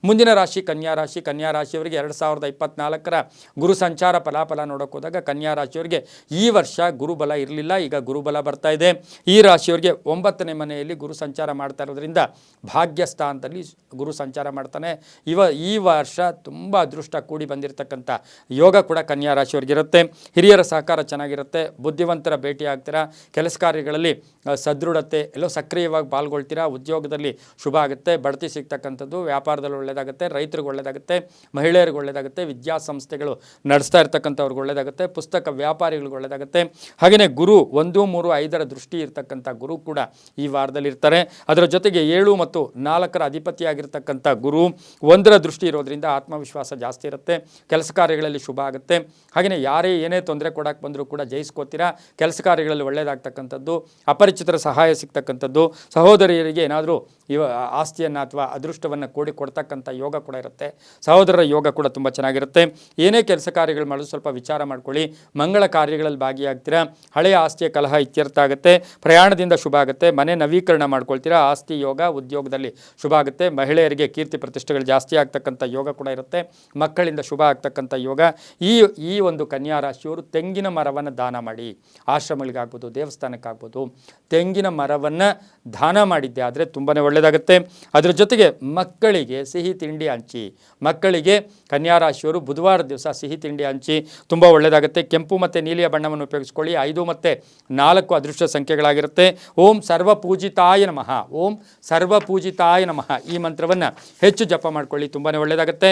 ಮುಂದಿನ ರಾಶಿ ಕನ್ಯಾ ರಾಶಿ. ಕನ್ಯಾ ರಾಶಿಯವರಿಗೆ 2024ರ ಗುರು ಸಂಚಾರ ಫಲಾಫಲ ನೋಡೋಕೆ ಹೋದಾಗ ಕನ್ಯಾ ರಾಶಿಯವರಿಗೆ ಈ ವರ್ಷ ಗುರುಬಲ ಇರಲಿಲ್ಲ, ಈಗ ಗುರುಬಲ ಬರ್ತಾ ಇದೆ. ಈ ರಾಶಿಯವರಿಗೆ 9ನೇ ಮನೆಯಲ್ಲಿ ಗುರು ಸಂಚಾರ ಮಾಡ್ತಾ ಇರೋದ್ರಿಂದ ಭಾಗ್ಯ ಸ್ಥಾನದಲ್ಲಿ ಗುರು ಸಂಚಾರ ಮಾಡ್ತಾನೆ. ಈ ವರ್ಷ ತುಂಬ ಅದೃಷ್ಟ ಕೂಡಿ ಬಂದಿರತಕ್ಕಂಥ ಯೋಗ ಕೂಡ ಕನ್ಯಾ ರಾಶಿಯವರಿಗೆ ಇರುತ್ತೆ. ಹಿರಿಯರ ಸಹಕಾರ ಚೆನ್ನಾಗಿರುತ್ತೆ. ಬುದ್ಧಿವಂತರ ಭೇಟಿ ಆಗ್ತೀರಾ. ಕೆಲಸ ಕಾರ್ಯಗಳಲ್ಲಿ ಸದೃಢತೆ, ಎಲ್ಲೋ ಸಕ್ರಿಯವಾಗಿ ಪಾಲ್ಗೊಳ್ತೀರಾ. ಉದ್ಯೋಗದಲ್ಲಿ ಶುಭ ಆಗುತ್ತೆ. ಬಡ್ತಿ ಸಿಗ್ತಕ್ಕಂಥದ್ದು, ವ್ಯಾಪಾರದಲ್ಲಿ ಒಳ್ಳೆಯದಾಗುತ್ತೆ, ರೈತರಿಗೆ ಒಳ್ಳೆಯದಾಗುತ್ತೆ, ಮಹಿಳೆಯರಿಗೆ ಒಳ್ಳೆಯದಾಗುತ್ತೆ, ವಿದ್ಯಾಸಂಸ್ಥೆಗಳು ನಡೆಸ್ತಾ ಇರ್ತಕ್ಕಂಥವ್ರಿಗೆ ಒಳ್ಳೆಯದಾಗುತ್ತೆ, ಪುಸ್ತಕ ವ್ಯಾಪಾರಿಗಳಿಗೆ ಒಳ್ಳೆಯದಾಗುತ್ತೆ. ಹಾಗೆಯೇ ಗುರು 1, 3, 5ರ ದೃಷ್ಟಿ ಇರ್ತಕ್ಕಂಥ ಗುರು ಕೂಡ ಈ ವಾರದಲ್ಲಿ ಇರ್ತಾರೆ. ಅದರ ಜೊತೆಗೆ 7 ಮತ್ತು 4ರ ಅಧಿಪತಿಯಾಗಿರ್ತಕ್ಕಂಥ ಗುರು 1ರ ದೃಷ್ಟಿ ಇರೋದ್ರಿಂದ ಆತ್ಮವಿಶ್ವಾಸ ಜಾಸ್ತಿ ಇರುತ್ತೆ. ಕೆಲಸ ಕಾರ್ಯಗಳಲ್ಲಿ ಶುಭ ಆಗುತ್ತೆ. ಹಾಗೆಯೇ ಯಾರೇ ಏನೇ ತೊಂದರೆ ಕೊಡಕ್ಕೆ ಬಂದರೂ ಕೂಡ ಜಯಿಸ್ಕೋತೀರಾ. ಕೆಲಸ ಕಾರ್ಯಗಳಲ್ಲಿ ಒಳ್ಳೆಯದಾಗ್ತಕ್ಕಂಥದ್ದು, ಅಪರಿಚಿತರ ಸಹಾಯ ಸಿಗ್ತಕ್ಕಂಥದ್ದು, ಸಹೋದರಿಯರಿಗೆ ಏನಾದರೂ ಆಸ್ತಿಯನ್ನು ಅಥವಾ ಅದೃಷ್ಟವನ್ನು ಕೊಡ್ತಕ್ಕಂಥ ಯೋಗ ಕೂಡ ಇರುತ್ತೆ. ಸಹೋದರರ ಯೋಗ ಕೂಡ ತುಂಬ ಚೆನ್ನಾಗಿರುತ್ತೆ. ಏನೇ ಕೆಲಸ ಕಾರ್ಯಗಳು ಮಾಡೋದು ಸ್ವಲ್ಪ ವಿಚಾರ ಮಾಡ್ಕೊಳ್ಳಿ. ಮಂಗಳ ಕಾರ್ಯಗಳಲ್ಲಿ ಭಾಗಿಯಾಗ್ತೀರಾ. ಹಳೆಯ ಆಸ್ತಿಯ ಕಲಹ ಇತ್ಯರ್ಥ ಆಗುತ್ತೆ. ಪ್ರಯಾಣದಿಂದ ಶುಭ ಆಗುತ್ತೆ. ಮನೆ ನವೀಕರಣ ಮಾಡ್ಕೊಳ್ತೀರಾ. ಆಸ್ತಿ ಯೋಗ ಉದ್ಯೋಗದಲ್ಲಿ ಶುಭ ಆಗುತ್ತೆ. ಮಹಿಳೆಯರಿಗೆ ಕೀರ್ತಿ ಪ್ರತಿಷ್ಠೆಗಳು ಜಾಸ್ತಿ ಆಗ್ತಕ್ಕಂಥ ಯೋಗ ಕೂಡ ಇರುತ್ತೆ. ಮಕ್ಕಳಿಂದ ಶುಭ ಆಗ್ತಕ್ಕಂಥ ಯೋಗ. ಈ ಒಂದು ಕನ್ಯಾ ರಾಶಿಯವರು ತೆಂಗಿನ ಮರವನ್ನು ದಾನ ಮಾಡಿ. ಆಶ್ರಮಗಳಿಗಾಗ್ಬೋದು, ದೇವಸ್ಥಾನಕ್ಕಾಗ್ಬೋದು, ತೆಂಗಿನ ಮರವನ್ನು ದಾನ ಮಾಡಿದ್ದೆ ಆದರೆ ತುಂಬಾ ಒಳ್ಳೆಯದಾಗುತ್ತೆ. ಅದರ ಜೊತೆಗೆ ಮಕ್ಕಳಿಗೆ ಸಿಹಿ ತಿಂಡಿ ಹಂಚಿ. ಮಕ್ಕಳಿಗೆ ಕನ್ಯಾ ರಾಶಿಯವರು ಬುಧವಾರ ದಿವಸ ಸಿಹಿ ತಿಂಡಿ ಹಂಚಿ, ತುಂಬ ಒಳ್ಳೆಯದಾಗುತ್ತೆ. ಕೆಂಪು ಮತ್ತು ನೀಲಿಯ ಬಣ್ಣವನ್ನು ಉಪಯೋಗಿಸ್ಕೊಳ್ಳಿ. 5 ಮತ್ತು 4 ಅದೃಷ್ಟ ಸಂಖ್ಯೆಗಳಾಗಿರುತ್ತೆ. ಓಂ ಸರ್ವಪೂಜಿತಾಯ ನಮಃ, ಓಂ ಸರ್ವಪೂಜಿತಾಯ ನಮಃ ಈ ಮಂತ್ರವನ್ನು ಹೆಚ್ಚು ಜಪ ಮಾಡ್ಕೊಳ್ಳಿ, ತುಂಬಾ ಒಳ್ಳೆಯದಾಗುತ್ತೆ.